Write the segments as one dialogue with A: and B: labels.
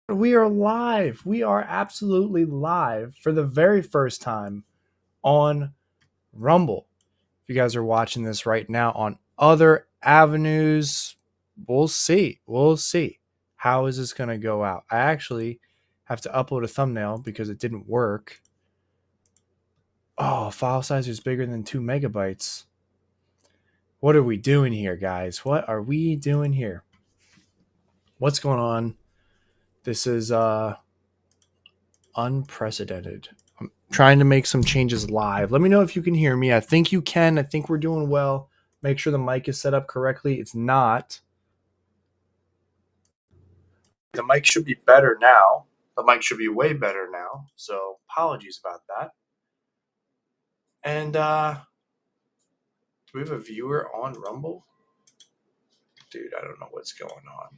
A: We are live. We are absolutely live for the very first time on Rumble. If you guys are watching this right now on other avenues, we'll see. We'll see. How is this going to go out? I actually have to upload a thumbnail because it didn't work. Oh, file size is bigger than 2 megabytes. What are we doing here, guys? What are we doing here? What's going on? This is unprecedented. I'm trying to make some changes live. Let me know if you can hear me. I think you can. I think we're doing well. Make sure the mic is set up correctly. It's not. The mic should be better now. The mic should be way better now. So apologies about that. And do we have a viewer on Rumble? Dude, I don't know what's going on.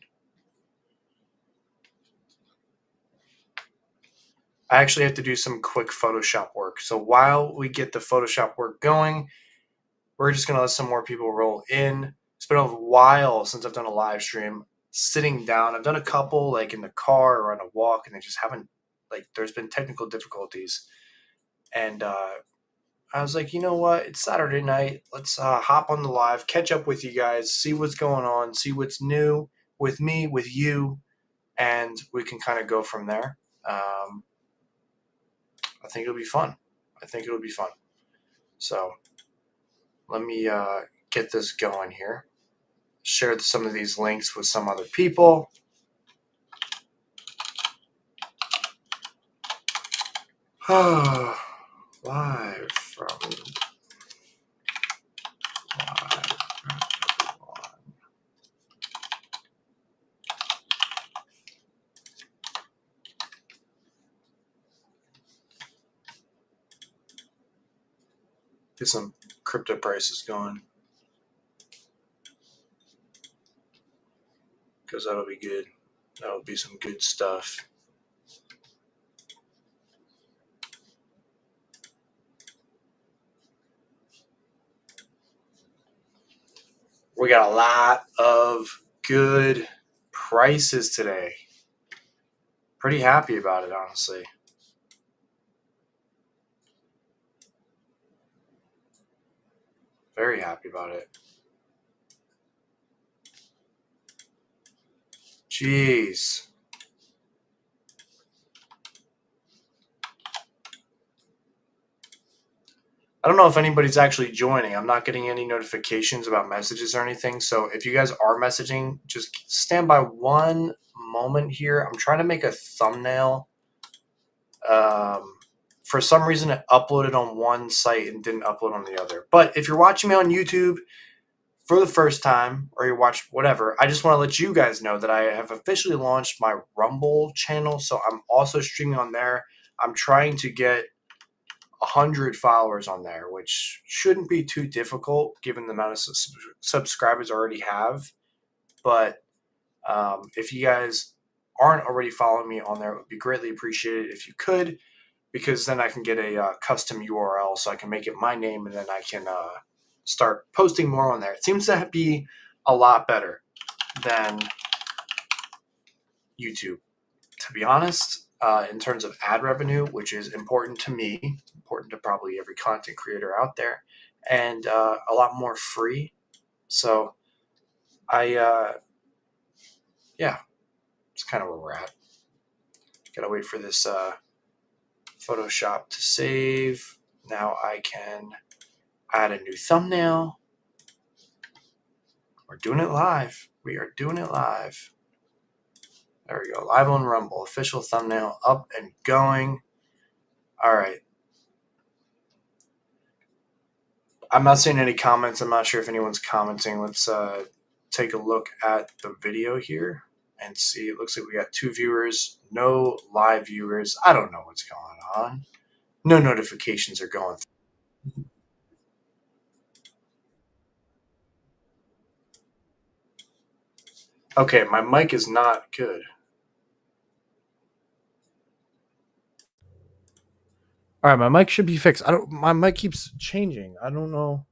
A: I actually have to do some quick Photoshop work. So while we get the Photoshop work going, we're just going to let some more people roll in. It's been a while since I've done a live stream sitting down. I've done a couple like in the car or on a walk, and they just haven't, like, there's been technical difficulties. And I was like, you know what? It's Saturday night. Let's hop on the live, catch up with you guys, see what's going on, see what's new with me, with you, and we can kind of go from there. I think it'll be fun. So let me get this going here. Share some of these links with some other people. Live from live. Get some crypto prices going, because that'll be good. That'll be some good stuff. We got a lot of good prices today. Pretty happy about it, honestly. Very happy about it. Jeez. I don't know if anybody's actually joining. I'm not getting any notifications about messages or anything. So if you guys are messaging, just stand by one moment here. I'm trying to make a thumbnail. For some reason, it uploaded on one site and didn't upload on the other. But if you're watching me on YouTube for the first time, or you watch whatever, I just want to let you guys know that I have officially launched my Rumble channel. So I'm also streaming on there. I'm trying to get 100 followers on there, which shouldn't be too difficult given the amount of subscribers I already have. But if you guys aren't already following me on there, it would be greatly appreciated if you could, because then I can get a custom URL so I can make it my name, and then I can start posting more on there. It seems to be a lot better than YouTube, to be honest. In terms of ad revenue, which is important to me, important to probably every content creator out there, and a lot more free. So yeah, it's kind of where we're at. Gotta wait for this Photoshop to save. Now I can add a new thumbnail. We're doing it live. We are doing it live. There we go. Live on Rumble. Official thumbnail up and going. All right. I'm not seeing any comments. I'm not sure if anyone's commenting. Let's take a look at the video here and see. It looks like we got 2 viewers, no live viewers. I don't know what's going on. No notifications are going through. Okay, my mic is not good. All right, my mic should be fixed. My mic keeps changing. I don't know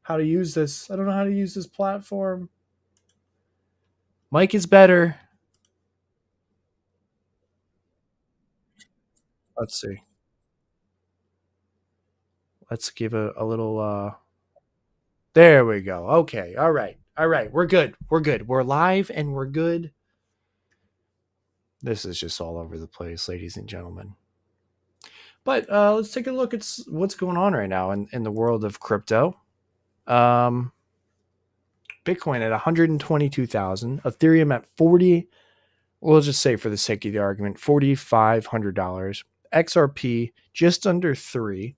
A: how to use this. I don't know how to use this platform. Mic is better. Let's see. Let's give a little. There we go. Okay. All right. All right. We're good. We're good. We're live and we're good. This is just all over the place, ladies and gentlemen. But let's take a look at what's going on right now in the world of crypto. Um, Bitcoin at 122,000, Ethereum at 40. We'll just say for the sake of the argument, $4,500. XRP just under 3.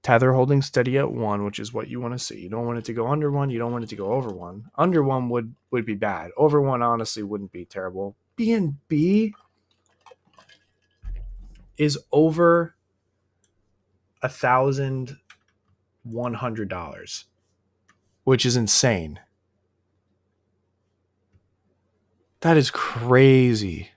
A: Tether holding steady at 1, which is what you want to see. You don't want it to go under 1. You don't want it to go over 1. Under 1 would be bad. Over 1 honestly wouldn't be terrible. BNB is over $1,100, which is insane. That is crazy.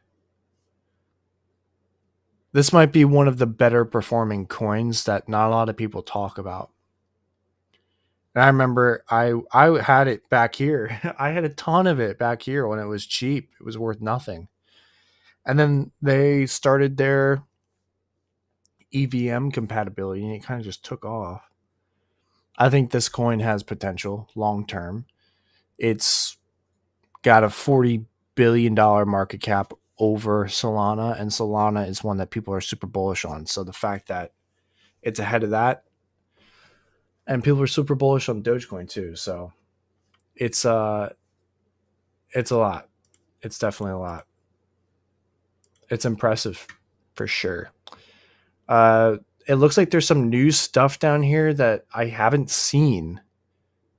A: This might be one of the better performing coins that not a lot of people talk about. And I remember I had it back here. I had a ton of it back here when it was cheap. It was worth nothing. And then they started their EVM compatibility and it kind of just took off. I think this coin has potential long term. It's got a $40 billion market cap over Solana, and Solana is one that people are super bullish on. So the fact that it's ahead of that, and people are super bullish on Dogecoin too. So it's a lot. It's definitely a lot. It's impressive for sure. It looks like there's some new stuff down here that I haven't seen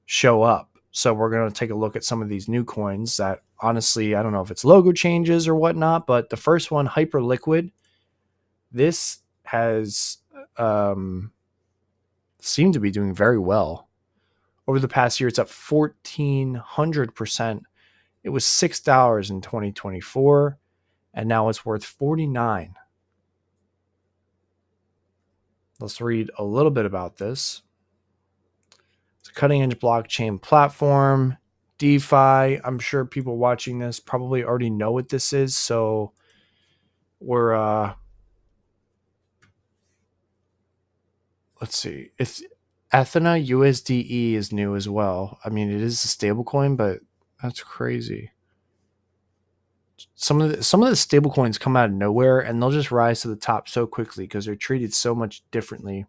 A: show up. So we're going to take a look at some of these new coins that honestly, I don't know if it's logo changes or whatnot, but the first one, Hyperliquid, this has seemed to be doing very well. Over the past year, it's up 1,400%. It was $6 in 2024, and now it's worth $49. Let's read a little bit about this. It's a cutting edge blockchain platform, DeFi. I'm sure people watching this probably already know what this is. So we're, let's see. It's Athena USDE is new as well. I mean, it is a stable coin, but that's crazy. Some of the stable coins come out of nowhere and they'll just rise to the top so quickly because they're treated so much differently.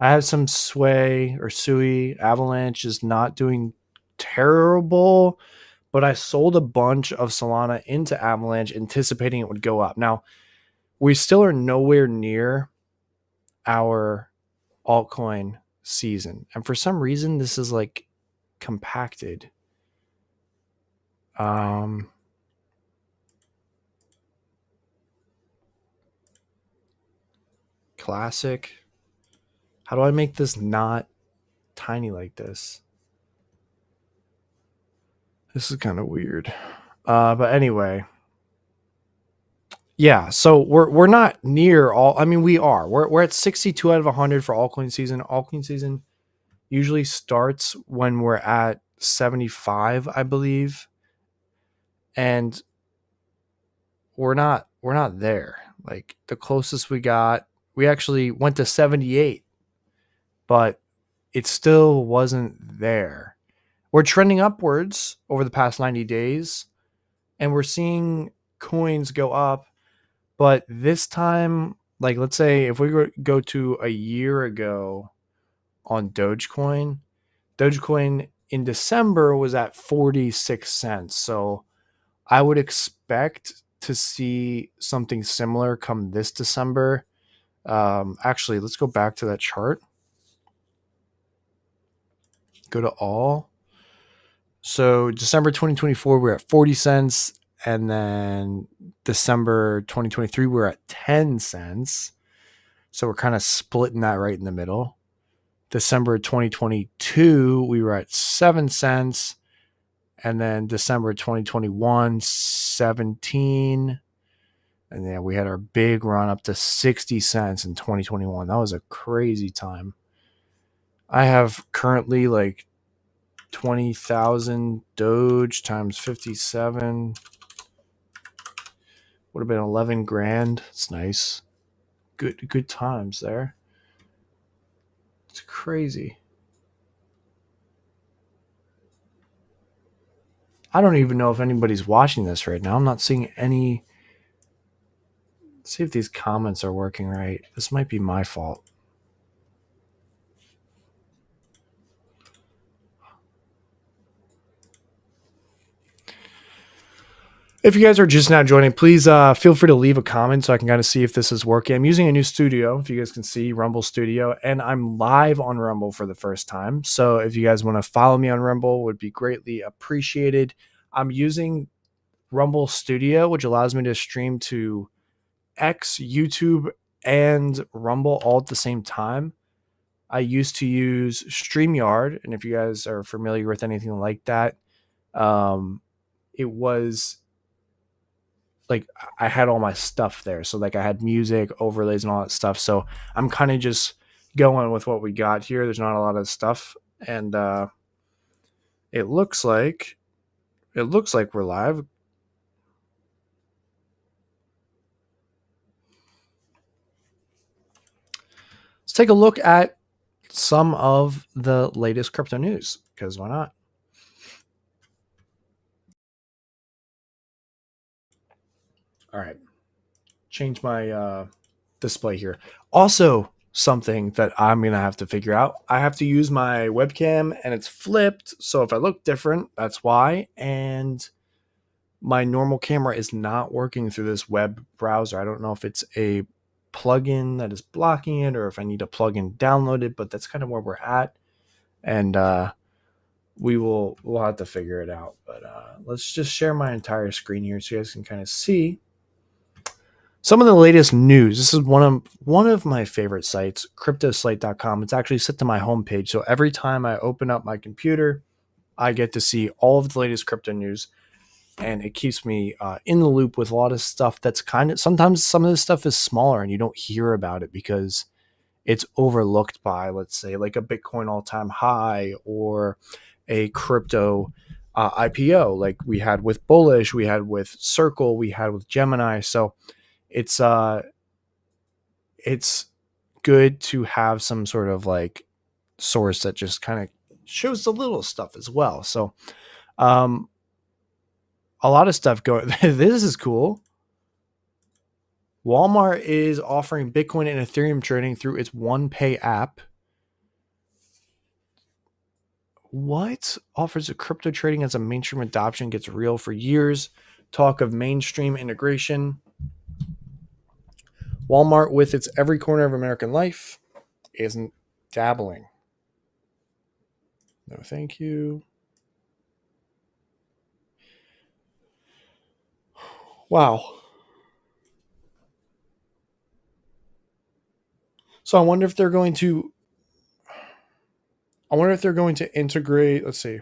A: I have some Sway or Sui. Avalanche is not doing terrible, but I sold a bunch of Solana into Avalanche anticipating it would go up. Now, we still are nowhere near our altcoin season. And for some reason, this is like compacted. Classic. How do I make this not tiny like this? This is kind of weird. But anyway, yeah. So we're not near all. I mean, we are. We're at 62 out of 100 for altcoin season. Altcoin season usually starts when we're at 75, I believe, and we're not there. Like the closest we got, we actually went to 78, but it still wasn't there. We're trending upwards over the past 90 days, and we're seeing coins go up. But this time, like let's say if we go to a year ago on Dogecoin in December was at 46 cents. So I would expect to see something similar come this December. Actually, let's go back to that chart. Go to all. So December 2024, we're at 40 cents. And then December 2023, we're at 10 cents. So we're kind of splitting that right in the middle. December 2022, we were at 7 cents. And then December 2021, 17. And then we had our big run up to 60 cents in 2021. That was a crazy time. I have currently like 20,000 Doge times 57. Would have been 11 grand. It's nice. Good times there. It's crazy. I don't even know if anybody's watching this right now. I'm not seeing any. Let's see if these comments are working right. This might be my fault. If you guys are just now joining, please feel free to leave a comment so I can kind of see if this is working. I'm using a new studio, if you guys can see, Rumble Studio, and I'm live on Rumble for the first time. So if you guys want to follow me on Rumble, would be greatly appreciated. I'm using Rumble Studio, which allows me to stream to X, YouTube, and Rumble all at the same time. I used to use StreamYard, and if you guys are familiar with anything like that, it was like I had all my stuff there. So like I had music, overlays, and all that stuff. So I'm kind of just going with what we got here. There's not a lot of stuff, and it looks like we're live. Let's take a look at some of the latest crypto news, because why not? All right, change my display here. Also, something that I'm gonna have to figure out. I have to use my webcam, and it's flipped. So if I look different, that's why. And my normal camera is not working through this web browser. I don't know if it's a plugin that is blocking it or if I need a plugin downloaded, but that's kind of where we're at. And we'll have to figure it out. But let's just share my entire screen here so you guys can kind of see some of the latest news. This is one of my favorite sites, cryptoslate.com. It's actually set to my homepage. So every time I open up my computer, I get to see all of the latest crypto news, and it keeps me in the loop with a lot of stuff that's kind of, sometimes some of this stuff is smaller and you don't hear about it because it's overlooked by, let's say, like a Bitcoin all-time high or a crypto IPO like we had with Bullish, we had with Circle, we had with Gemini. So it's good to have some sort of like source that just kind of shows the little stuff as well. So a lot of stuff going. This is cool. Walmart is offering Bitcoin and Ethereum trading through its OnePay app. What? Offers a crypto trading as a mainstream adoption gets real for years. Talk of mainstream integration. Walmart, with its every corner of American life, isn't dabbling. No, thank you. Wow. So I wonder if they're going to. Integrate. Let's see.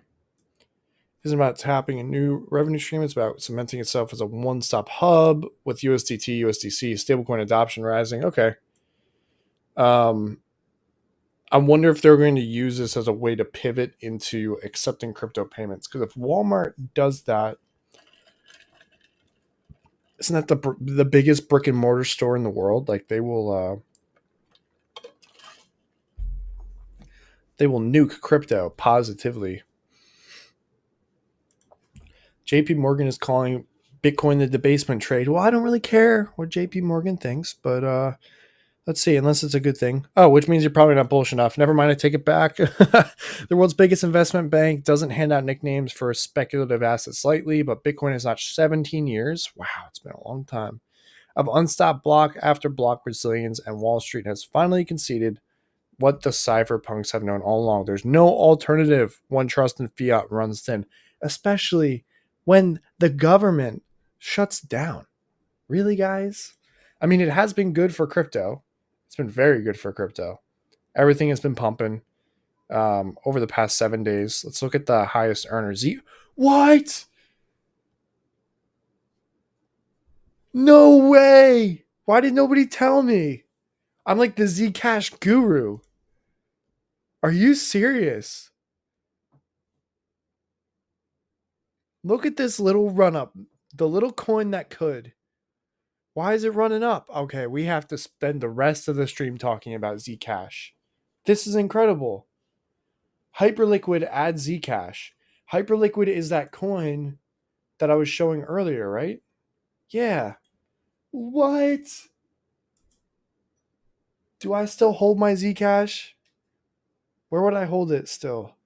A: Isn't about tapping a new revenue stream. It's about cementing itself as a one-stop hub with USDT, USDC, stablecoin adoption rising. Okay. I wonder if they're going to use this as a way to pivot into accepting crypto payments. Because if Walmart does that, isn't that the biggest brick and mortar store in the world? Like they will nuke crypto positively. JP Morgan is calling Bitcoin the debasement trade. Well, I don't really care what JP Morgan thinks, but let's see, unless it's a good thing. Oh, which means you're probably not bullish enough. Never mind, I take it back. The world's biggest investment bank doesn't hand out nicknames for speculative assets lightly, but Bitcoin has notched 17 years. Wow, it's been a long time. Of unstopped block after block resilience, and Wall Street has finally conceded what the cypherpunks have known all along. There's no alternative when trust in fiat runs thin, especially when the government shuts down. Really, guys? I mean, it has been good for crypto. It's been very good for crypto. Everything has been pumping over the past 7 days. Let's look at the highest earners. What? No way. Why did nobody tell me? I'm like the Zcash guru. Are you serious? Look at this little run up. The little coin that could. Why is it running up? Okay, we have to spend the rest of the stream talking about Zcash. This is incredible. Hyperliquid adds Zcash. Hyperliquid is that coin that I was showing earlier, right? Yeah. What? Do I still hold my Zcash? Where would I hold it still?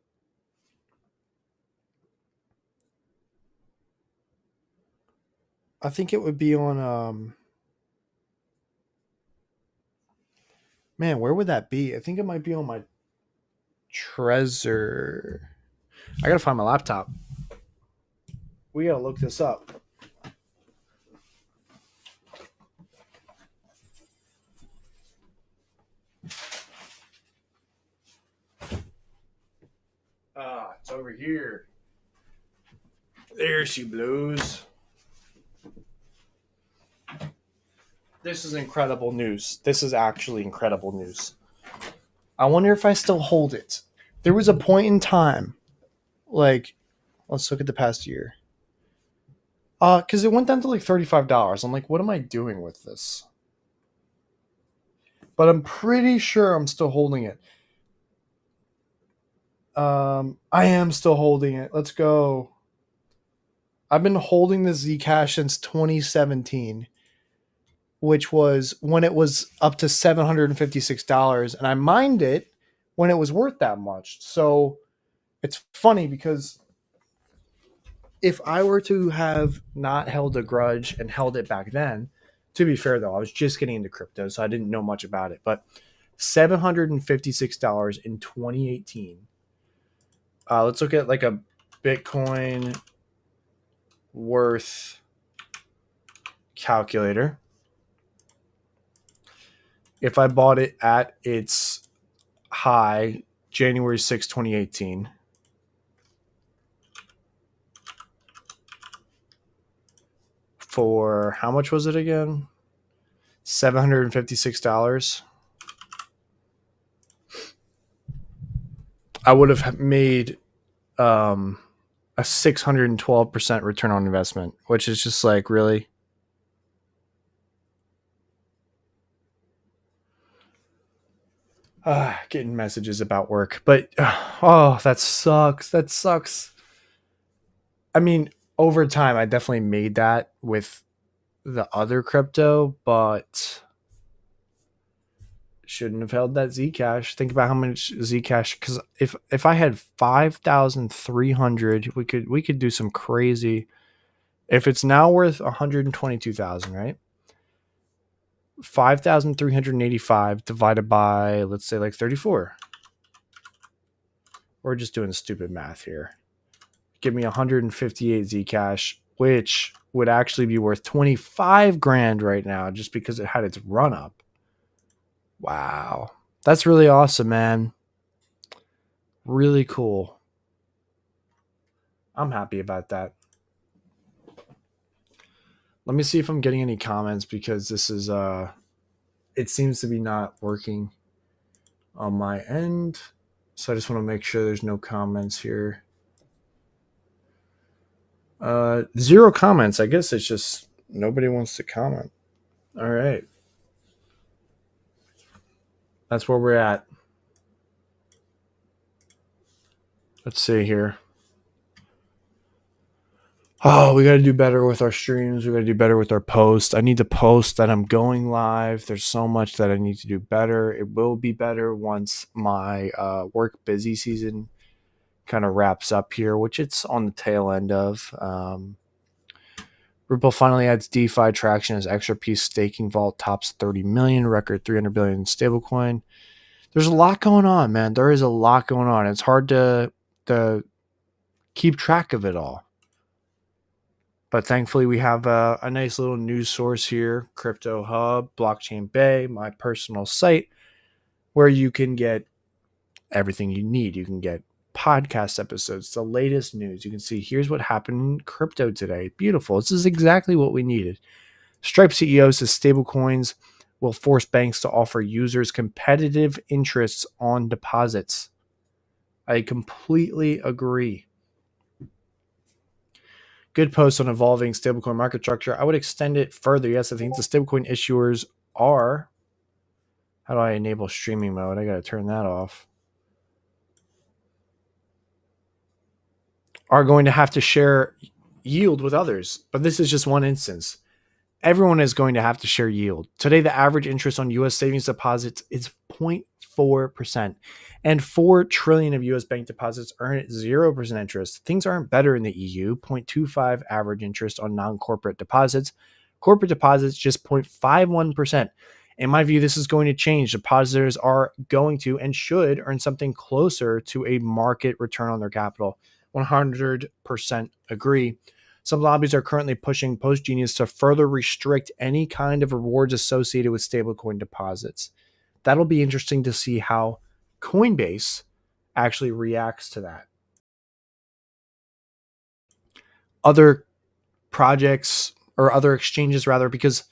A: I think it would be on man, where would that be? I think it might be on my Trezor. I gotta find my laptop. We gotta look this up. It's over here. There she blows. This is incredible news. This is actually incredible news. I wonder if I still hold it. There was a point in time, like, let's look at the past year. Because it went down to like $35. I'm like, what am I doing with this? But I'm pretty sure I'm still holding it. I am still holding it. Let's go. I've been holding the Zcash since 2017, which was when it was up to $756, and I mined it when it was worth that much. So it's funny because if I were to have not held a grudge and held it back then, to be fair though, I was just getting into crypto, so I didn't know much about it. But $756 in 2018. Let's look at like a Bitcoin worth calculator. If I bought it at its high, January 6, 2018, for how much was it again? $756. I would have made a 612% return on investment, which is just like, really? Getting messages about work, but oh, that sucks. That sucks. I mean, over time, I definitely made that with the other crypto, but shouldn't have held that Zcash. Think about how much Zcash. Because if I had 5,300, we could do some crazy. If it's now worth 122,000, right? 5,385 divided by, let's say, like 34. We're just doing stupid math here. Give me 158 Zcash, which would actually be worth 25 grand right now just because it had its run up. Wow. That's really awesome, man. Really cool. I'm happy about that. Let me see if I'm getting any comments because this is it seems to be not working on my end. So I just want to make sure there's no comments here. 0 comments. I guess it's just nobody wants to comment. All right. That's where we're at. Let's see here. Oh, we got to do better with our streams. We got to do better with our posts. I need to post that I'm going live. There's so much that I need to do better. It will be better once my work busy season kind of wraps up here, which it's on the tail end of. Ripple finally adds DeFi traction as XRP staking vault tops 30 million, record 300 billion in stablecoin. There's a lot going on, man. There is a lot going on. It's hard to keep track of it all. But thankfully, we have a nice little news source here, Crypto Hub, Blockchain Bay, my personal site, where you can get everything you need. You can get podcast episodes, the latest news. You can see here's what happened in crypto today. Beautiful. This is exactly what we needed. Stripe CEO says stablecoins will force banks to offer users competitive interests on deposits. I completely agree. Good post on evolving stablecoin market structure. I would extend it further. Yes, I think the stablecoin issuers are. How do I enable streaming mode? I got to turn that off. Are going to have to share yield with others. But this is just one instance. Everyone is going to have to share yield. Today, the average interest on U.S. savings deposits is 0.4%, and 4 trillion of U.S. bank deposits earn at 0% interest. Things aren't better in the EU. 0.25 average interest on non-corporate deposits. Corporate deposits just 0.51%. In my view, this is going to change. Depositors are going to and should earn something closer to a market return on their capital. 100% agree. Some lobbies are currently pushing PostGenius to further restrict any kind of rewards associated with stablecoin deposits. That'll be interesting to see how Coinbase actually reacts to that. Other projects or other exchanges rather, because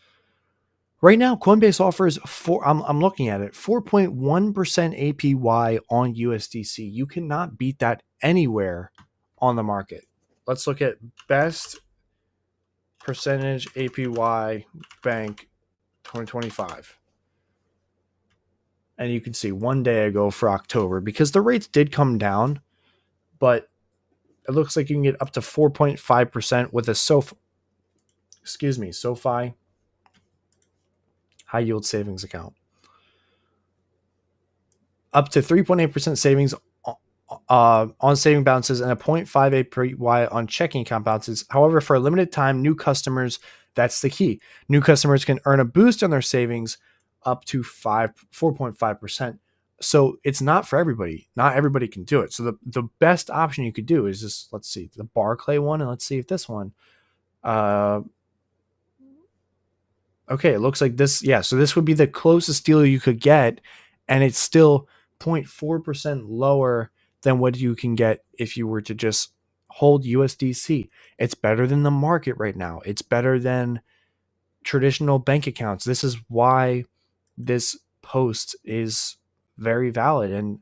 A: right now Coinbase offers I'm looking at it, 4.1% APY on USDC. You cannot beat that anywhere on the market. Let's look at best percentage APY bank 2025. And you can see 1 day ago for October, because the rates did come down, but it looks like you can get up to 4.5% with a SoFi high yield savings account. Up to 3.8% savings on saving balances and a 0.58 Y on checking account balances. However, for a limited time, new customers, that's the key. New customers can earn a boost on their savings up to 4.5%. So it's not for everybody. Not everybody can do it. So the best option you could do is just, let's see, the Barclay one, and let's see if this one. Okay, it looks like this. Yeah, so this would be the closest deal you could get, and it's still 0.4% lower than what you can get if you were to just hold USDC. It's better than the market right now. It's better than traditional bank accounts. This is why this post is very valid. And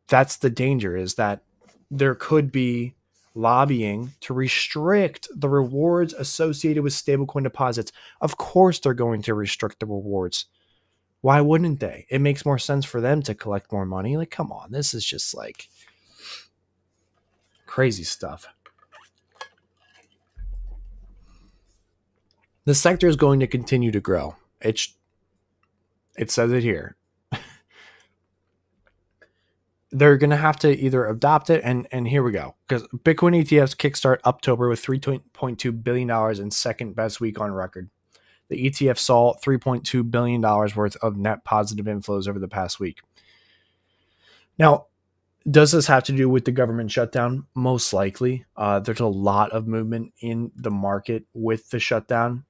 A: that's the danger, is that there could be lobbying to restrict the rewards associated with stablecoin deposits. Of course, they're going to restrict the rewards. Why wouldn't they? It makes more sense for them to collect more money. Like, come on, this is just like crazy stuff. The sector is going to continue to grow. It says it here. They're going to have to either adopt it, and here we go. Because Bitcoin ETFs kickstart October with $3.2 billion in second best week on record. The ETF saw $3.2 billion worth of net positive inflows over the past week. Now, does this have to do with the government shutdown? Most likely. There's a lot of movement in the market with the shutdown.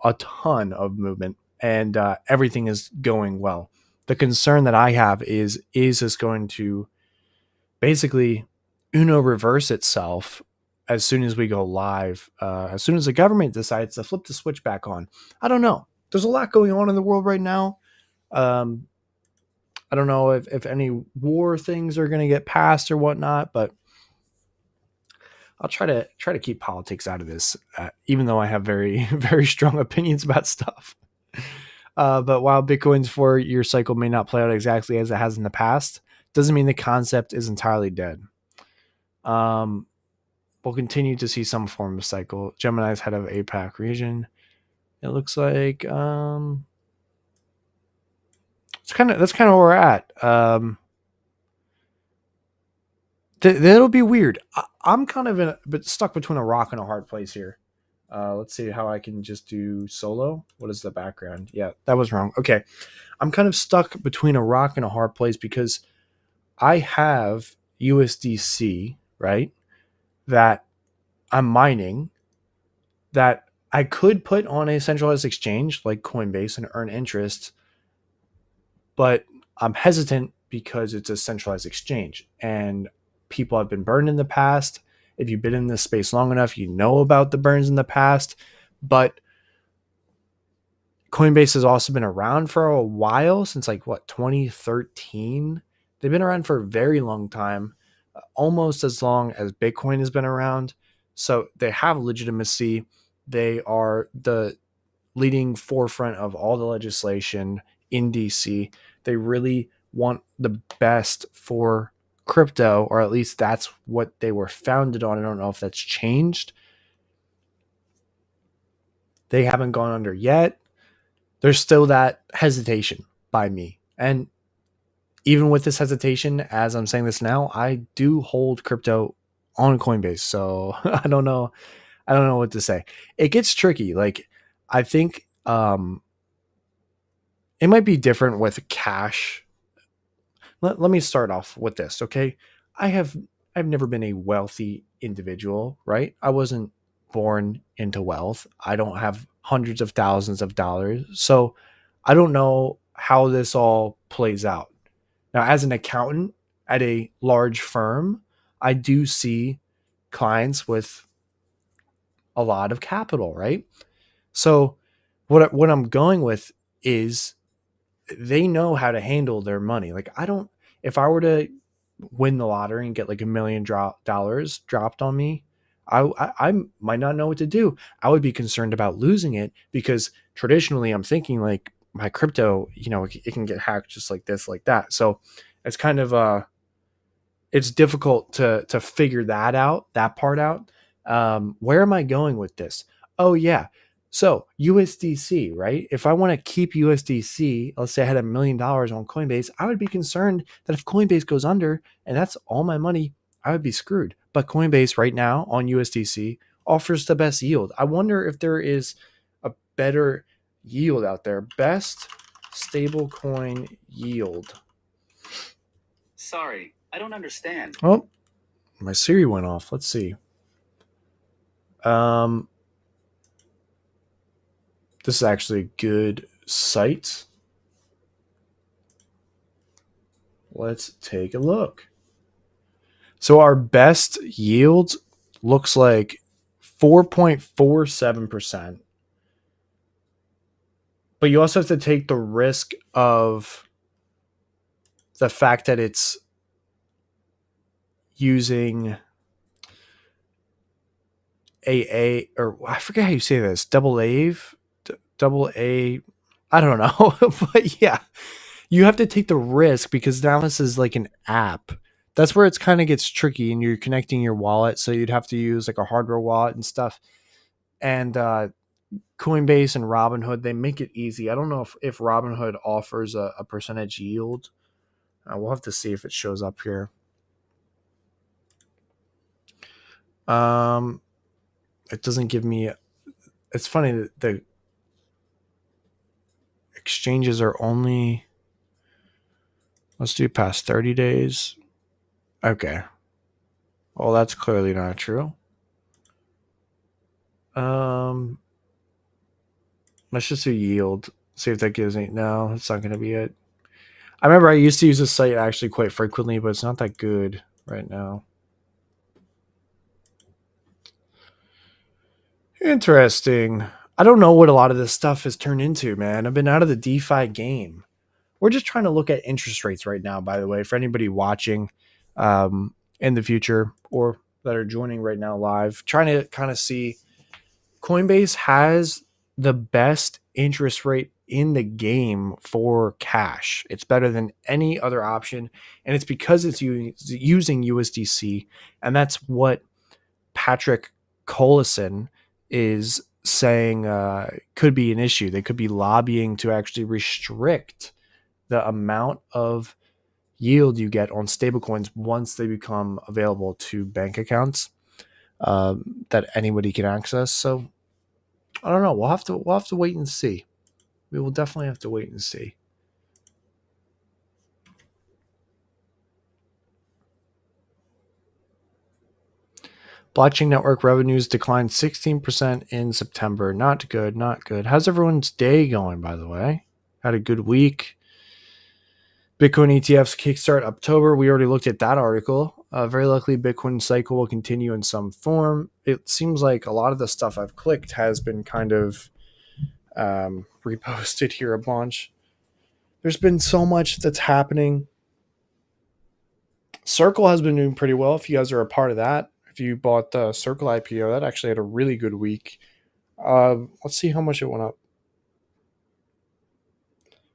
A: A ton of movement. And everything is going well. The concern that I have is this going to basically Uno reverse itself as soon as we go live, as soon as the government decides to flip the switch back on? I don't know. There's a lot going on in the world right now. I don't know if any war things are going to get passed or whatnot, but I'll try to keep politics out of this, even though I have very, very strong opinions about stuff. But while Bitcoin's 4-year cycle may not play out exactly as it has in the past, doesn't mean the concept is entirely dead. We'll continue to see some form of cycle. Gemini's head of APAC region. It looks like that's kind of where we're at. That'll be weird. I'm kind of stuck between a rock and a hard place here. Let's see how I can just do solo. What is the background? Yeah, that was wrong. Okay. I'm kind of stuck between a rock and a hard place because I have USDC, right? That I'm mining, that I could put on a centralized exchange like Coinbase and earn interest, but I'm hesitant because it's a centralized exchange and people have been burned in the past. If you've been in this space long enough, you know about the burns in the past. But Coinbase has also been around for a while, since 2013. They've been around for a very long time, almost as long as Bitcoin has been around. So they have legitimacy. They are the leading forefront of all the legislation in DC. They really want the best for crypto, or at least that's what they were founded on. I don't know if that's changed. They haven't gone under yet. There's still that hesitation by me. And even with this hesitation, as I'm saying this now, I do hold crypto on Coinbase. So I don't know. I don't know what to say. It gets tricky. Like, I think it might be different with cash. Let me start off with this, okay? I have I've never been a wealthy individual, right? I wasn't born into wealth. I don't have hundreds of thousands of dollars. So I don't know how this all plays out. Now, as an accountant at a large firm, I do see clients with a lot of capital, right? So what I'm going with is they know how to handle their money. Like, I don't, if I were to win the lottery and get like $1 million dropped on me, I might not know what to do. I would be concerned about losing it because traditionally I'm thinking like my crypto, it can get hacked just like this, like that. So it's kind of it's difficult to figure that part out. Where am I going with this? Oh yeah. So USDC, right? If I want to keep USDC, let's say I had $1 million on Coinbase, I would be concerned that if Coinbase goes under and that's all my money, I would be screwed. But Coinbase right now on USDC offers the best yield. I wonder if there is a better yield out there. Best stablecoin yield.
B: Sorry, I don't understand.
A: Oh, my Siri went off. Let's see. Um, this is actually a good site. Let's take a look. So our best yield looks like 4.47%. But you also have to take the risk of the fact that it's using AA, or I forget how you say this, double A, I don't know. But yeah, you have to take the risk because now this is like an app. That's where it's kind of gets tricky, and you're connecting your wallet, so you'd have to use like a hardware wallet and stuff. And Coinbase and Robinhood, they make it easy. I don't know if Robinhood offers a percentage yield. We'll have to see if it shows up here. It doesn't give me. It's funny that the exchanges are only. Let's do past 30 days. Okay. Well, that's clearly not true. Let's just do yield. See if that gives me. No, that's not going to be it. I remember I used to use this site actually quite frequently, but it's not that good right now. Interesting. I don't know what a lot of this stuff has turned into, man. I've been out of the DeFi game. We're just trying to look at interest rates right now, by the way, for anybody watching in the future or that are joining right now live, trying to kind of see Coinbase has the best interest rate in the game for cash. It's better than any other option, and it's because it's using USDC, and that's what Patrick Collison is saying could be an issue. They could be lobbying to actually restrict the amount of yield you get on stablecoins once they become available to bank accounts that anybody can access. So I don't know. We'll have to wait and see. We will definitely have to wait and see. Blockchain network revenues declined 16% in September. Not good, not good. How's everyone's day going, by the way? Had a good week. Bitcoin ETFs kickstart October. We already looked at that article. Very likely Bitcoin cycle will continue in some form. It seems like a lot of the stuff I've clicked has been kind of reposted here a bunch. There's been so much that's happening. Circle has been doing pretty well. If you guys are a part of that,
B: if you bought the Circle IPO, that actually had a really good week. Let's see how much it went up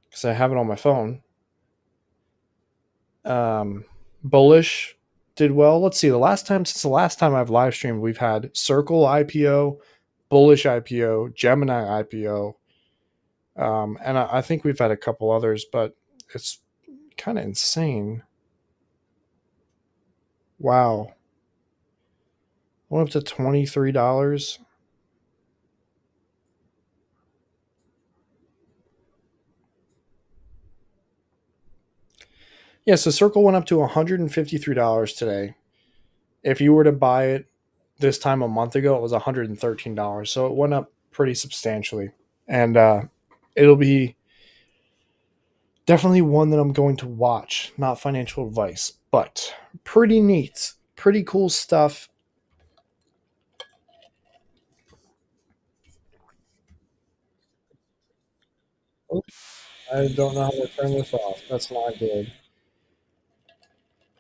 B: because I have it on my phone. Um, Bullish did well. Let's see. Since the last time I've live streamed, we've had Circle IPO, Bullish IPO, Gemini IPO, and I think we've had a couple others, but it's kind of insane. Wow, went up to $23. Yeah, so Circle went up to $153 today. If you were to buy it this time a month ago, it was $113. So it went up pretty substantially. And it'll be definitely one that I'm going to watch. Not financial advice, but pretty neat. Pretty cool stuff. I don't know how to turn this off. That's not good.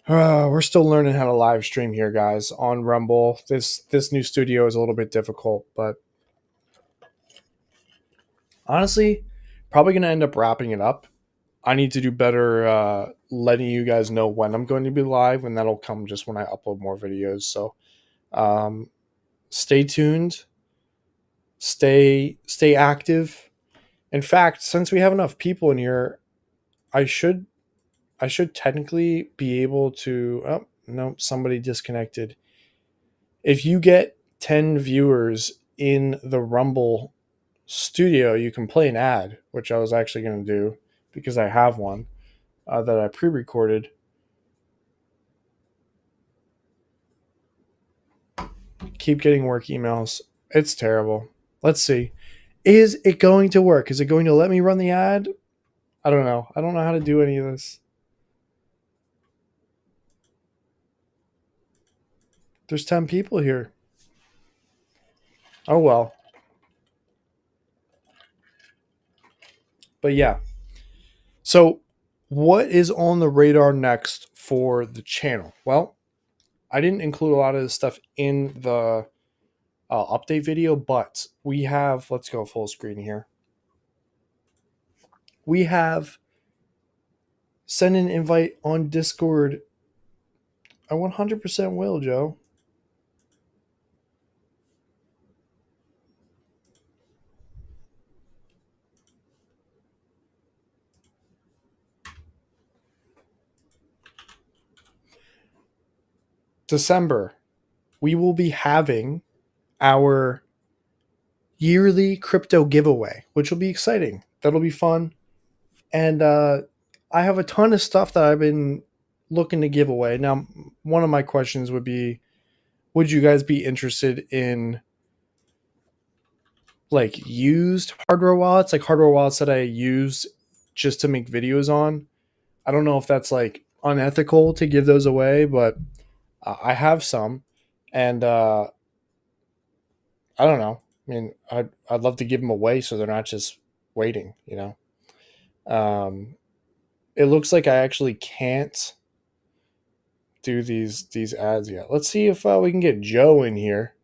B: We're still learning how to live stream here, guys, on Rumble. This new studio is a little bit difficult, but honestly, probably going to end up wrapping it up. I need to do better letting you guys know when I'm going to be live, and that'll come just when I upload more videos. So um, stay tuned, stay active. In fact, since we have enough people in here, I should I should technically be able to. Oh no, somebody disconnected. If you get 10 viewers in the Rumble studio, you can play an ad, which I was actually going to do because I have one that I pre-recorded. Keep getting work emails. It's terrible. Let's see. Is it going to work? Is it going to let me run the ad? I don't know. I don't know how to do any of this. There's 10 people here. Oh well. But yeah. So, what is on the radar next for the channel? Well, I didn't include a lot of this stuff in the update video, but we have, let's go full screen here. We have send an invite on Discord. I 100% will, Joe. December, we will be having our yearly crypto giveaway, which will be exciting. That'll be fun. And I have a ton of stuff that I've been looking to give away. Now, one of my questions would be, would you guys be interested in like used hardware wallets, like hardware wallets that I use just to make videos on? I don't know if that's like unethical to give those away, but I have some, and I don't know. I mean, I'd love to give them away so they're not just waiting. It looks like I actually can't do these ads yet. Let's see if we can get Joe in here.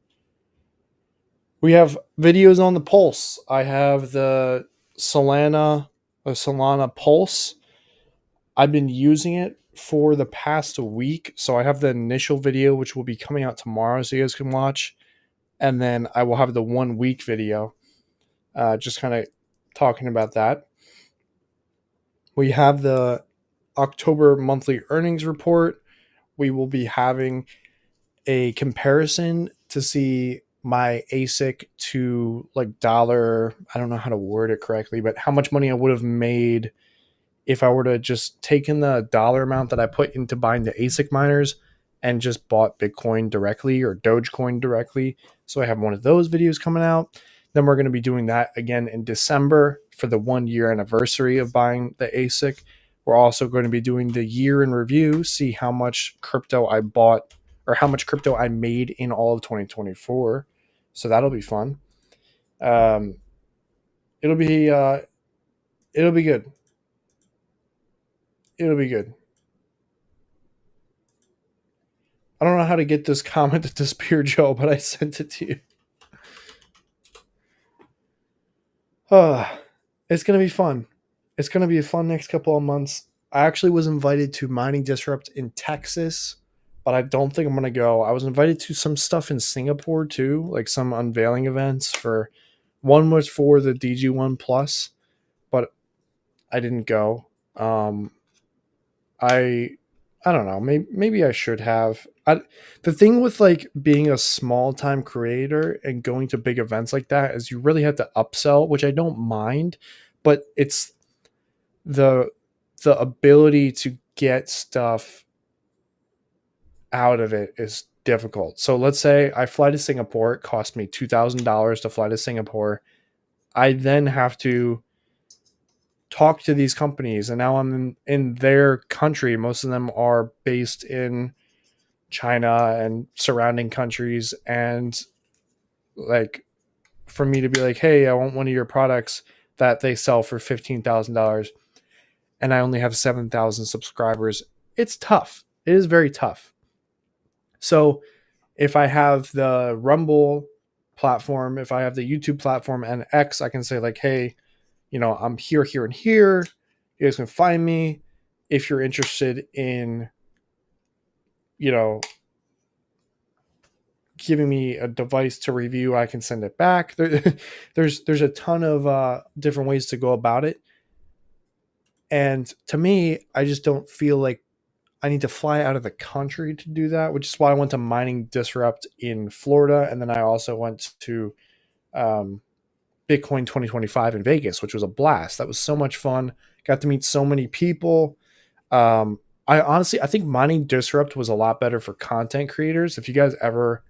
B: We have videos on the Pulse. I have the Solana Pulse. I've been using it for the past week, so I have the initial video, which will be coming out tomorrow, so you guys can watch, and then I will have the 1 week video, just kind of talking about that. We have the October monthly earnings report. We will be having a comparison to see my ASIC to like dollar. I don't know how to word it correctly, but how much money I would have made if I were to just taken the dollar amount that I put into buying the ASIC miners and just bought Bitcoin directly or Dogecoin directly. So I have one of those videos coming out. Then we're going to be doing that again in December for the 1 year anniversary of buying the ASIC. We're also going to be doing the year in review, see how much crypto I bought or how much crypto I made in all of 2024. So that'll be fun. Um, it'll be it'll be good. It'll be good. I don't know how to get this comment to disappear, Joe, but I sent it to you. It's gonna be fun. It's gonna be a fun next couple of months. I actually was invited to Mining Disrupt in Texas, but I don't think I'm gonna go. I was invited to some stuff in Singapore too, like some unveiling events for one was for the DG1 Plus, but I didn't go. I I don't know. Maybe I should have. The thing with like being a small time creator and going to big events like that is you really have to upsell, which I don't mind, but it's the ability to get stuff out of it is difficult. So let's say I fly to Singapore, it cost me $2,000 to fly to Singapore. I then have to talk to these companies, and now I'm in their country. Most of them are based in China and surrounding countries, and like for me to be like, hey, I want one of your products that they sell for $15,000 and I only have 7,000 subscribers, it's tough. It is very tough. So if I have the Rumble platform, if I have the YouTube platform and X, I can say like, hey, I'm here, here, and here. You guys can find me. If you're interested in, giving me a device to review, I can send it back. There's a ton of different ways to go about it. And to me, I just don't feel like I need to fly out of the country to do that, which is why I went to Mining Disrupt in Florida. And then I also went to um, Bitcoin 2025 in Vegas, which was a blast. That was so much fun. Got to meet so many people. I think Mining Disrupt was a lot better for content creators. If you guys ever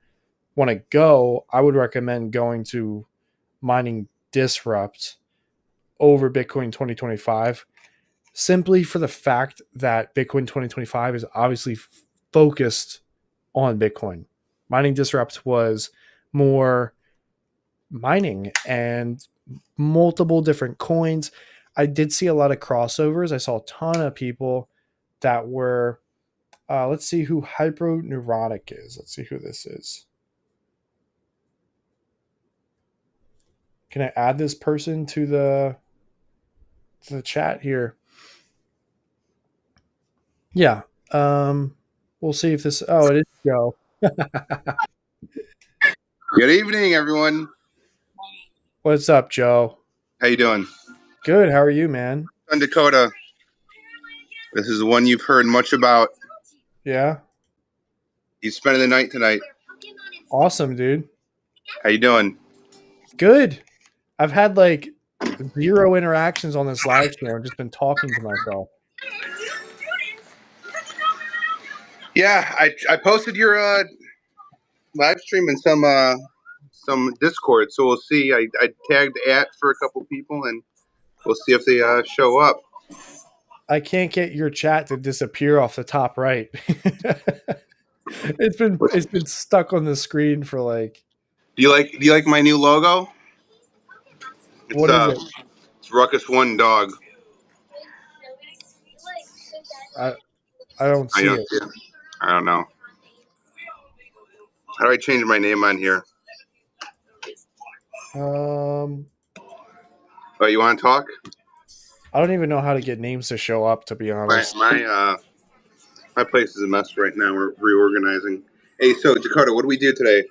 B: want to go, I would recommend going to Mining Disrupt over Bitcoin 2025, simply for the fact that Bitcoin 2025 is obviously focused on Bitcoin. Mining Disrupt was more mining and multiple different coins. I did see a lot of crossovers. I saw a ton of people that were, let's see who Hyproneurotic is. Let's see who this is. Can I add this person to the chat here? Yeah. We'll see if this. Oh, it is Joe.
C: Good evening, everyone.
B: What's up, Joe?
C: How you doing?
B: Good. How are you, man?
C: Son Dakota. This is the one you've heard much about.
B: Yeah.
C: He's spending the night tonight.
B: Awesome, dude.
C: How you doing?
B: Good. I've had like 0 interactions on this live stream. I've just been talking to myself.
C: Yeah, I posted your live stream in some Discord, so we'll see. I tagged for a couple people, and we'll see if they show up.
B: I can't get your chat to disappear off the top right. It's been stuck on the screen for like.
C: Do you like my new logo?
B: What is it?
C: It's Ruckus One Dog.
B: I don't see it.
C: I don't know. How do I change my name on here? Oh, you want to talk?
B: I don't even know how to get names to show up, to be honest.
C: My place is a mess right now. We're reorganizing. Hey, so Dakota, what do we do today?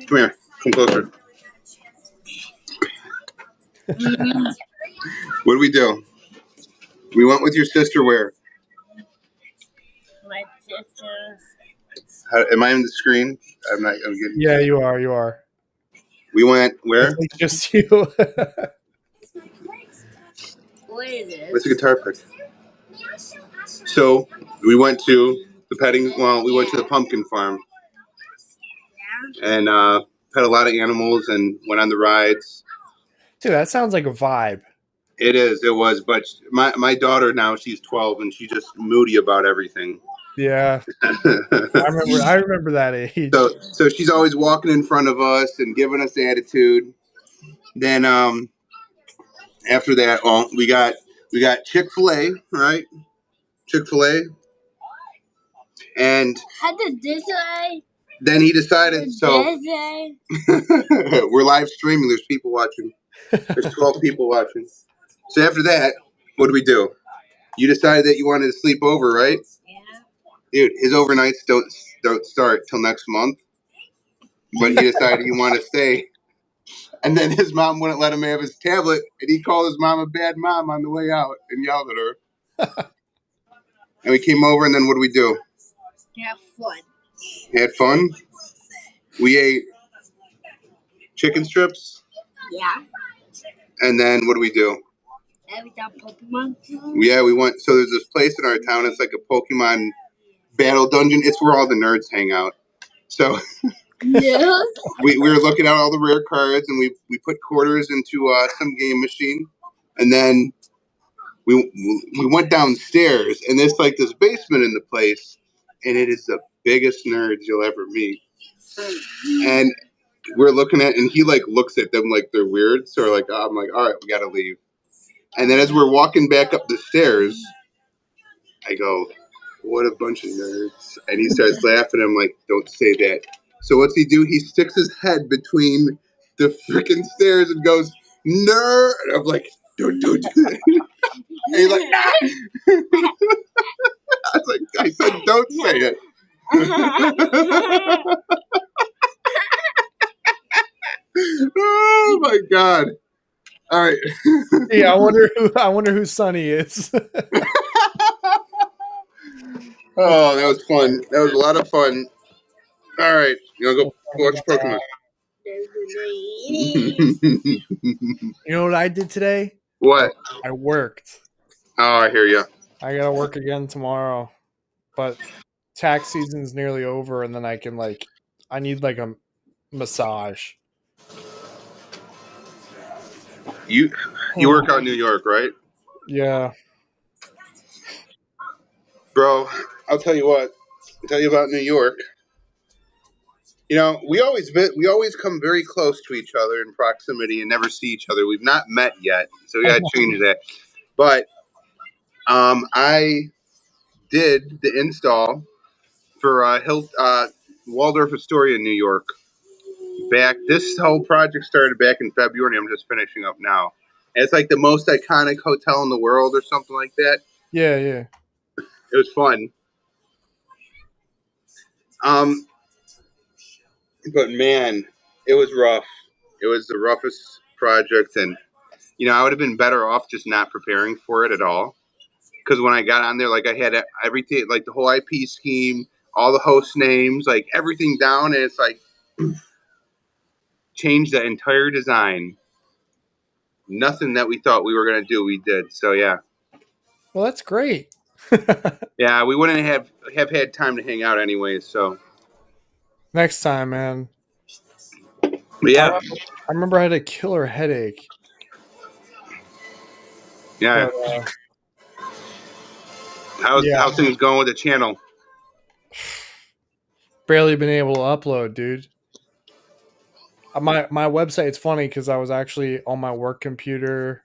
C: Come here. Come closer. What do we do? We went with your sister where?
D: My sister.
C: Am I on the screen? I'm not. I'm getting.
B: Yeah, you are. You are.
C: We went where?
B: It's just you.
D: What is it?
C: What's a guitar pick? So we went to the petting. Well, we went to the pumpkin farm and pet a lot of animals and went on the rides.
B: Dude, that sounds like a vibe.
C: It is. It was. But my daughter now, she's 12 and she's just moody about everything.
B: Yeah. I remember that age.
C: So she's always walking in front of us and giving us attitude. Then after that, we got Chick-fil-A, right? Chick-fil-A. And
D: How did this way?
C: then he decided, so
D: This way?
C: we're live streaming. There's people watching. There's 12 people watching. So after that, what do we do? You decided that you wanted to sleep over, right?
D: Yeah.
C: Dude, his overnights don't start till next month. But he decided he wanted to stay. And then his mom wouldn't let him have his tablet, and he called his mom a bad mom on the way out and yelled at her. And we came over, and then what do we do?
D: Have fun.
C: Had fun. We ate chicken strips,
D: Yeah.
C: and then what do we do?
D: Every time Pokemon.
C: Yeah, we went. So there's this place in our town. It's like a Pokemon battle dungeon. It's where all the nerds hang out. So
D: Yeah.
C: we were looking at all the rare cards, and we put quarters into some game machine, and then we went downstairs, and there's like this basement in the place, and it is the biggest nerds you'll ever meet. And we're looking at, and he like looks at them like they're weird. So we're like, I'm like, all right, we gotta leave. And then as we're walking back up the stairs, I go, what a bunch of nerds. And he starts laughing. I'm like, don't say that. So what's he do? He sticks his head between the freaking stairs and goes, nerd. And I'm like, don't do that. And he's like, nah. I was like, I said, don't say it. Oh my god. All right.
B: Yeah, I wonder who Sonny is.
C: Oh, that was fun. That was a lot of fun. All right. You want to go watch Pokemon?
B: You know what I did today?
C: What?
B: I worked.
C: Oh, I hear you.
B: I gotta work again tomorrow, but tax season's nearly over, and then I can I need like a massage.
C: You work out in New York, right?
B: Yeah.
C: Bro, I'll tell you what. I'll tell you about New York. You know, we always come very close to each other in proximity and never see each other. We've not met yet, so we gotta change that. But I did the install for Waldorf Astoria in New York. This whole project started back in February, and I'm just finishing up now. And it's like the most iconic hotel in the world, or something like that.
B: Yeah, yeah.
C: It was fun. But man, it was rough. It was the roughest project, and I would have been better off just not preparing for it at all. Because when I got on there, like I had everything, like the whole IP scheme, all the host names, like everything down, and it's like changed the entire design. Nothing that we thought we were gonna do, we did. So yeah.
B: Well, that's great.
C: Yeah, we wouldn't have had time to hang out anyways. So
B: Next time, man.
C: but yeah,
B: I remember I had a killer headache.
C: yeah.
B: But,
C: How's things going with the channel?
B: barely been able to upload, dude. My website's funny because I was actually on my work computer.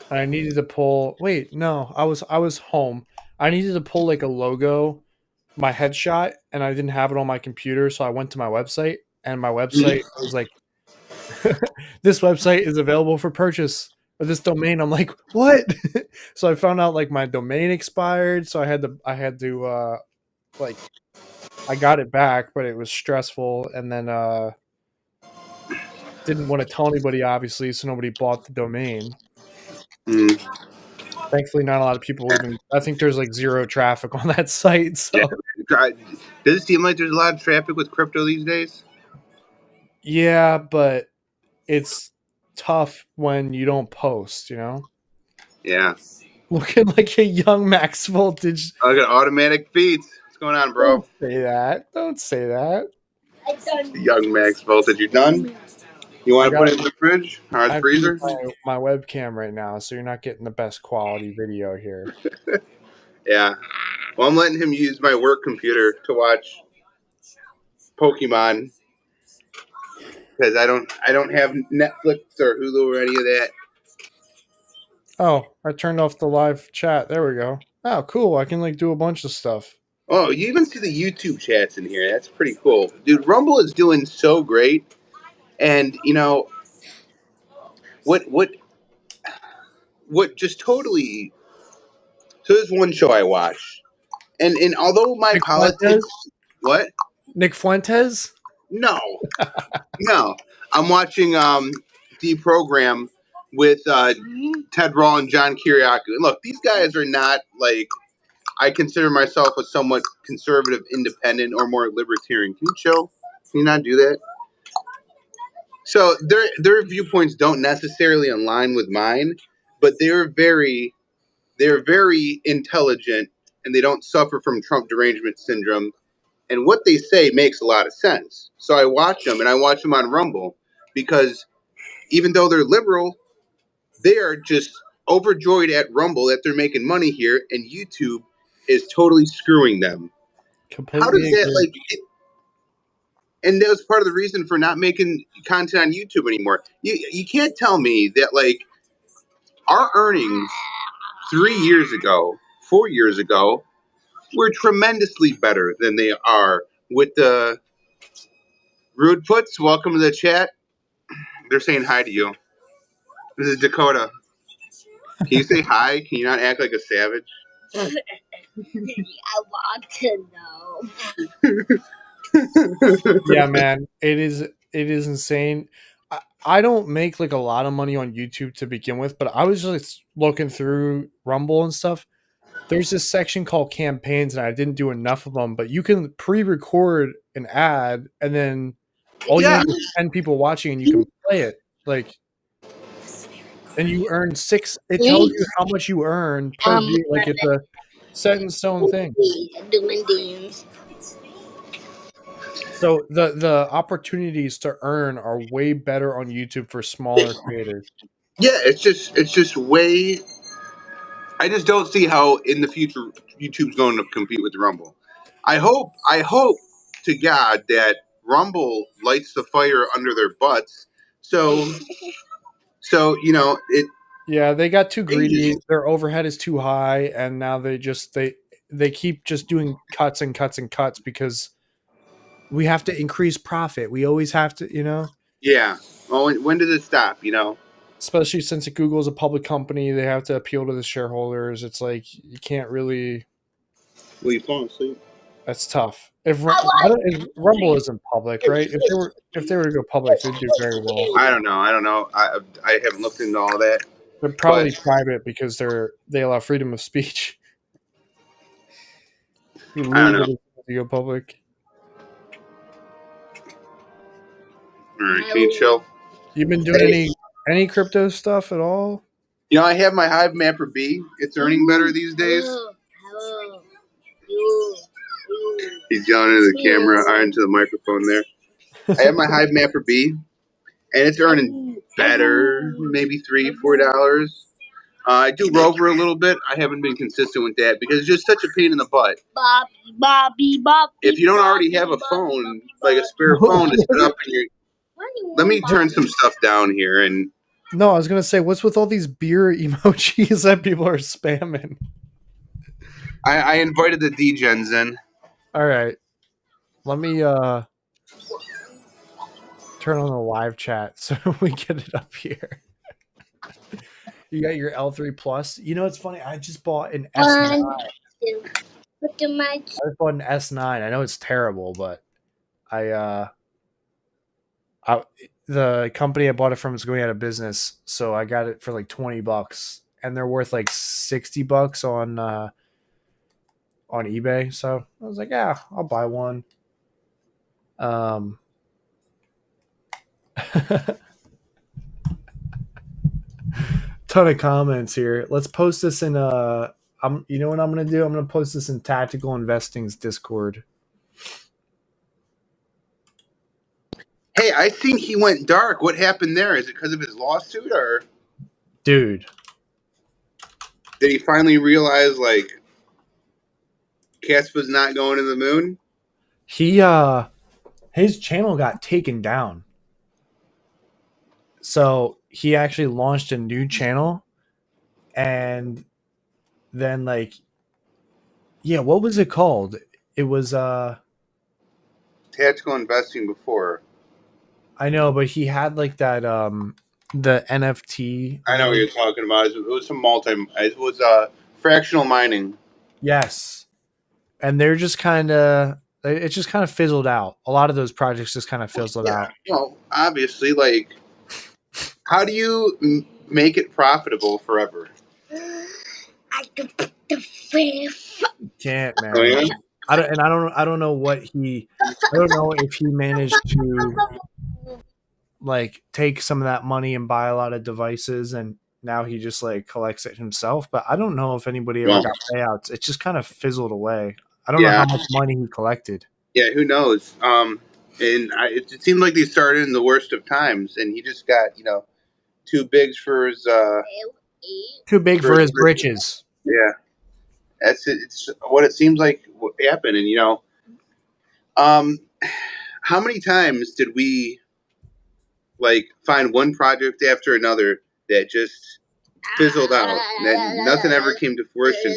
B: And I needed to pull. Wait, no, I was home. I needed to pull like a logo, my headshot, and I didn't have it on my computer, so I went to my website, and my website was like, "This website is available for purchase." Or this domain. I'm like, what? So I found out like my domain expired, so I had to like I got it back, but it was stressful, and then didn't want to tell anybody, obviously, so nobody bought the domain.
C: Mm.
B: Thankfully, not a lot of people even. I think there's like zero traffic on that site. So
C: Does it seem like there's a lot of traffic with crypto these days?
B: yeah, but it's tough when you don't post.
C: Yeah.
B: Looking like a young Max Voltage.
C: I got automatic feeds. What's going on, bro?
B: Don't say that. Don't say that.
C: Young Max Voltage. You done? You want to put it in the fridge or the
B: I'm
C: freezer?
B: using my webcam right now, so you're not getting the best quality video here.
C: Yeah. Well, I'm letting him use my work computer to watch Pokemon because I don't have Netflix or Hulu or any of that.
B: Oh, I turned off the live chat. There we go. Oh, cool. I can like do a bunch of stuff.
C: Oh, you even see the YouTube chats in here. That's pretty cool. Dude, Rumble is doing so great. And, you know, what just totally... So there's one show I watch. And although my
B: Nick
C: politics...
B: Fuentes?
C: What?
B: Nick Fuentes?
C: No. No. I'm watching the program with Ted Rawl and John Kiriakou. And look, these guys are not like... I consider myself a somewhat conservative, independent, or more libertarian. Can you chill? Can you not do that? So their viewpoints don't necessarily align with mine, but they're very intelligent, and they don't suffer from Trump derangement syndrome. And what they say makes a lot of sense. So I watch them, and I watch them on Rumble because even though they're liberal, they are just overjoyed at Rumble that they're making money here, and YouTube is totally screwing them.
B: Completely
C: How does that
B: agree.
C: like? And that was part of the reason for not making content on YouTube anymore. You can't tell me that like our earnings 3 years ago, 4 years ago, were tremendously better than they are with the Rude Puts. Welcome to the chat. They're saying hi to you. This is Dakota. Can you say hi? Can you not act like a savage?
D: I want to know.
B: Yeah, man, it is insane. I don't make like a lot of money on YouTube to begin with, but I was just looking through Rumble and stuff. There's this section called campaigns, and I didn't do enough of them, but you can pre-record an ad, and then all you
C: Yeah.
B: need is 10 people watching, and you can play it. Like, and you earn six. It tells you how much you earn per view. Like, it's a set in stone thing. So the opportunities to earn are way better on YouTube for smaller creators.
C: Yeah, it's just way... I just don't see how in the future YouTube's going to compete with Rumble. I hope to God that Rumble lights the fire under their butts. So you know it.
B: Yeah, they got too greedy. Their overhead is too high, and now they keep just doing cuts and cuts and cuts because we have to increase profit. We always have to,
C: Yeah. Well, when does it stop? You know.
B: Especially since Google's a public company, they have to appeal to the shareholders. It's like you can't really.
C: Will you fall asleep?
B: That's tough. If Rumble isn't public, right? If they were to go public, they'd do very well.
C: I don't know. I haven't looked into all that.
B: They're probably private because they allow freedom of speech. You
C: I don't know.
B: to go public.
C: All right, can you chill?
B: You've been doing any crypto stuff at all?
C: You know, I have my Hive Mapper B. It's earning better these days. He's yelling into the camera, or into the microphone there. I have my Hive Mapper B, and it's earning better, maybe $3-4. I do Rover a little bit. I haven't been consistent with that because it's just such a pain in the butt.
D: Bobby.
C: If you don't already have a phone, like a spare phone to set up in your... Let me turn some stuff down here. And
B: no, I was gonna say, what's with all these beer emojis that people are spamming?
C: I invited the D-gens in.
B: All right, let me turn on the live chat so we get it up here. You got your L3 Plus. You know, it's funny. I just bought an S9. I just bought an S9. I know it's terrible, but the company I bought it from is going out of business, so I got it for like $20, and they're worth like $60 on eBay. So I was like, yeah, I'll buy one. Ton of comments here. Let's post this in you know what I'm gonna do? I'm gonna post this in Tactical Investing's Discord.
C: Hey, I think he went dark. What happened there? Is it because of his lawsuit, or
B: dude?
C: Did he finally realize like Caspa's not going to the moon?
B: He his channel got taken down. So he actually launched a new channel, and then what was it called? It was
C: Tactical investing before.
B: I know, but he had like that the NFT.
C: I know what
B: one.
C: you're talking about. It was some It was fractional mining.
B: Yes. And they're just kind of it just kind of fizzled out. A lot of those projects just kind of fizzled out.
C: Well, obviously, like, how do you make it profitable forever?
D: I can put the fifth.
B: Can't,
C: Oh,
B: man.
C: yeah?
B: I don't know what I don't know if he managed to like take some of that money and buy a lot of devices and now he just like collects it himself, but I don't know if anybody ever
C: Well,
B: got payouts. It just kind of fizzled away. I don't know
C: yeah,
B: how much money he collected.
C: yeah. Who knows? It seemed like they started in the worst of times, and he just got too big for his
B: Too big
C: for
B: for
C: his
B: his britches.
C: Yeah, that's it. It's what it seems like what happened, and um, how many times did we like find one project after another that just fizzled out, that nothing ever came to fruition?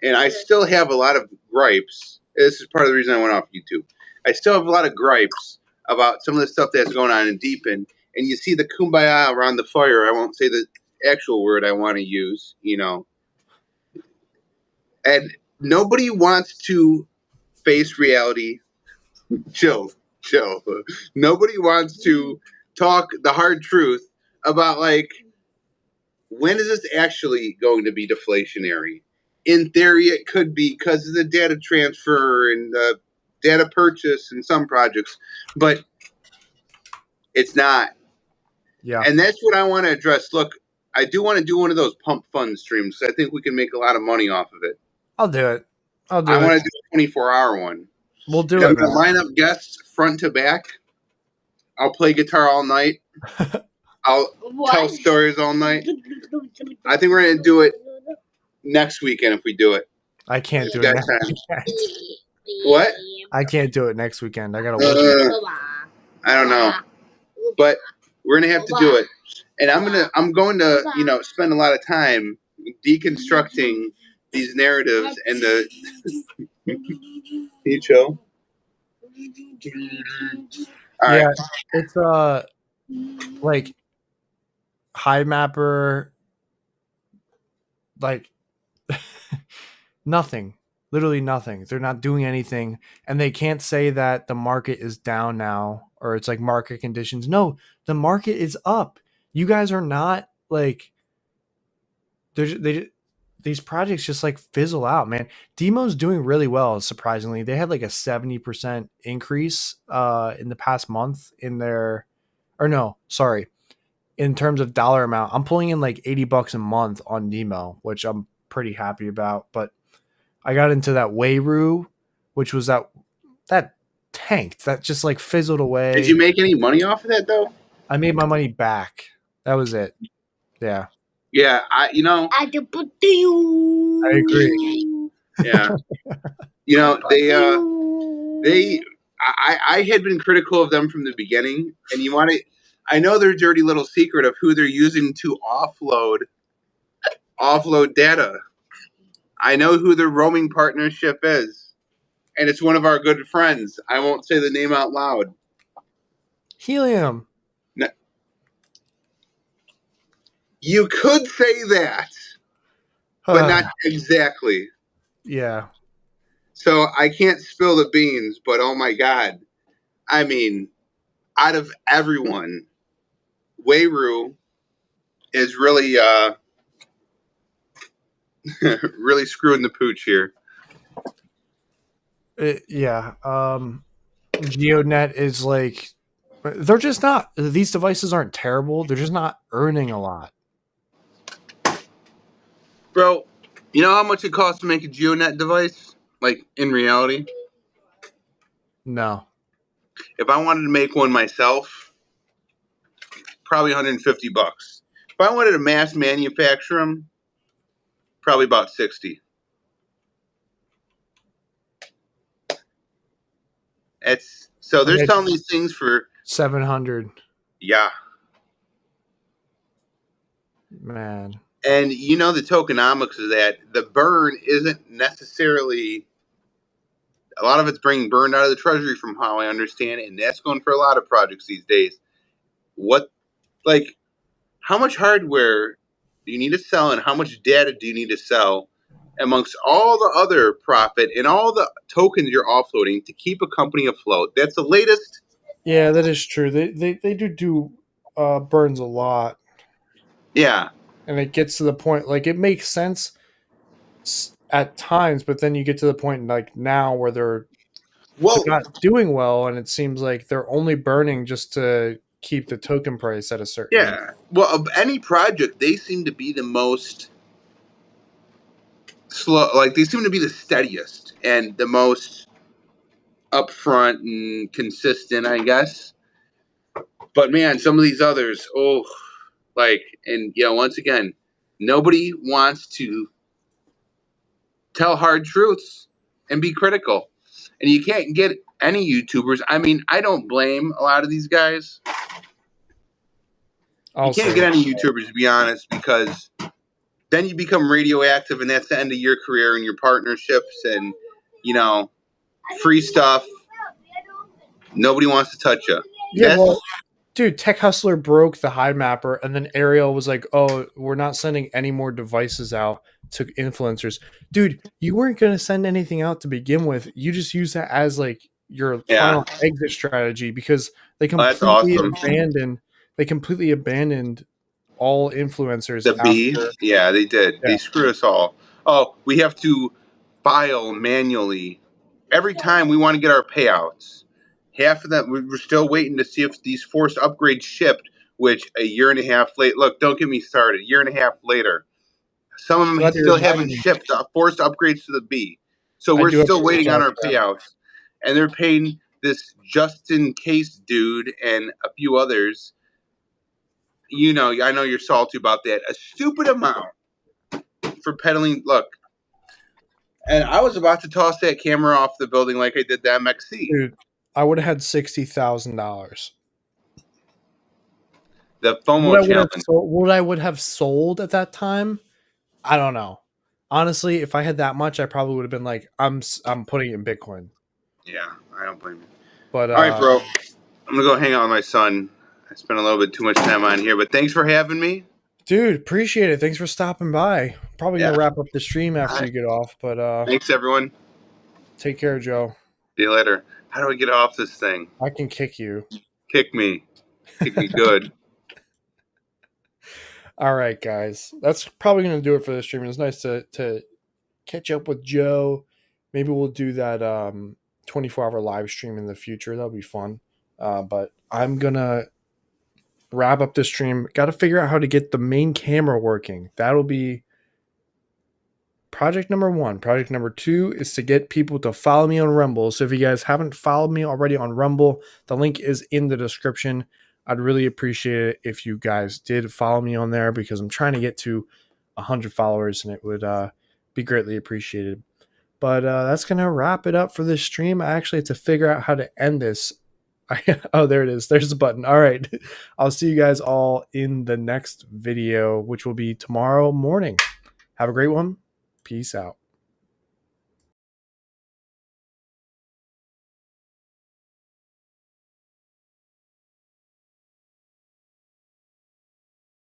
C: And I still have a lot of gripes. This is part of the reason I went off YouTube. I still have a lot of gripes about some of the stuff that's going on in Deepin. And you see the kumbaya around the fire. I won't say the actual word I want to use. And nobody wants to face reality. Chill. Nobody wants to talk the hard truth about, like, when is this actually going to be deflationary? In theory, it could be because of the data transfer and the data purchase in some projects, but it's not.
B: Yeah.
C: And that's what I want to address. Look, I do want to do one of those pump fund streams because I think we can make a lot of money off of it.
B: I'll do it.
C: I want to do a 24-hour one.
B: We'll do
C: And I'm
B: it,
C: going to
B: man.
C: line up guests front to back. I'll play guitar all night. I'll tell stories all night. I think we're going to do it next weekend if we do it.
B: I can't do
C: You
B: it
C: guys
B: next
C: time.
B: weekend.
C: What?
B: I can't do it next weekend. I gotta work.
C: I don't know, but we're gonna have to do it, and I'm going to spend a lot of time deconstructing these narratives and the. You chill. All right.
B: Yeah, it's like high mapper, like nothing, literally nothing. They're not doing anything, and they can't say that the market is down now or it's like market conditions. No, the market is up. You guys are not like these projects just like fizzle out, man. Demo's doing really well, surprisingly. They had like a 70% increase in the past month in their or no, sorry. In terms of dollar amount, I'm pulling in like $80 a month on Demo, which I'm pretty happy about. But I got into that Wayru, which was that tanked. That just like fizzled away.
C: Did you make any money off of that though?
B: I made my money back. That was it. Yeah.
C: Yeah,
D: I can put you.
B: I agree.
C: Yeah. I had been critical of them from the beginning, and I know their dirty little secret of who they're using to offload data. I know who their roaming partnership is, and it's one of our good friends. I won't say the name out loud.
B: Helium.
C: No. You could say that, but not exactly.
B: Yeah.
C: So I can't spill the beans, but oh my God. I mean, out of everyone, Wayru is really really screwing the pooch here.
B: Yeah. GeoNet is like they're just not. These devices aren't terrible. They're just not earning a lot.
C: Bro, you know how much it costs to make a GeoNet device? Like, in reality?
B: No.
C: If I wanted to make one myself, probably $150. If I wanted to mass manufacture them, probably about 60. So they're selling these things for
B: 700.
C: Yeah.
B: Man.
C: And the tokenomics of that, the burn isn't necessarily a lot of it's being burned out of the treasury from how I understand it, and that's going for a lot of projects these days. What, like, how much hardware do you need to sell and how much data do you need to sell amongst all the other profit and all the tokens you're offloading to keep a company afloat? That's the latest.
B: Yeah, that is true. They do burns a lot.
C: Yeah.
B: And it gets to the point, like, it makes sense at times, but then you get to the point like now where they're not doing well, and it seems like they're only burning just to keep the token price at a certain.
C: Yeah. Well, of any project, they seem to be the most slow. Like, they seem to be the steadiest and the most upfront and consistent, I guess. But man, some of these others, and once again, nobody wants to tell hard truths and be critical. And you can't get any YouTubers. I mean, I don't blame a lot of these guys. You can't get any YouTubers, to be honest, because then you become radioactive, and that's the end of your career and your partnerships and, free stuff. Nobody wants to touch you.
B: Yeah, well, dude, Tech Hustler broke the high mapper, and then Ariel was like, "Oh, we're not sending any more devices out to influencers." Dude, you weren't going to send anything out to begin with. You just use that as like your final exit strategy because they completely abandoned. They completely abandoned all influencers.
C: The B, yeah, they did. Yeah. They screwed us all. Oh, we have to file manually every time we want to get our payouts. Half of them, we're still waiting to see if these forced upgrades shipped, which a year and a half late. Look, don't get me started. A year and a half later, some of them still haven't shipped forced upgrades to the B. So we're still waiting on our payouts. And they're paying this just in case dude and a few others. I know you're salty about that. A stupid amount for peddling. Look, and I was about to toss that camera off the building like I did the MXC.
B: Dude, I would have had $60,000.
C: The FOMO challenge.
B: What I would have sold at that time, I don't know. Honestly, if I had that much, I probably would have been like, I'm putting it in Bitcoin.
C: Yeah, I don't blame you.
B: But
C: all right, bro, I'm gonna go hang out with my son. I spent a little bit too much time on here, but thanks for having me.
B: Dude, appreciate it. Thanks for stopping by. Probably gonna wrap up the stream after you get off, but
C: thanks everyone.
B: Take care, Joe.
C: See you later. How do I get off this thing?
B: I can kick you.
C: Kick me. Kick me good.
B: All right, guys. That's probably gonna do it for this stream. It was nice to catch up with Joe. Maybe we'll do that 24-hour live stream in the future. That'll be fun. But I'm gonna wrap up this stream. Got to figure out how to get the main camera working. That'll be project number 1. Project number 2 is to get people to follow me on Rumble. So if you guys haven't followed me already on Rumble, the link is in the description. I'd really appreciate it if you guys did follow me on there because I'm trying to get to 100 followers and it would be greatly appreciated. But that's going to wrap it up for this stream. I actually have to figure out how to end this. Oh, there it is. There's the button. All right. I'll see you guys all in the next video, which will be tomorrow morning. Have a great one. Peace out.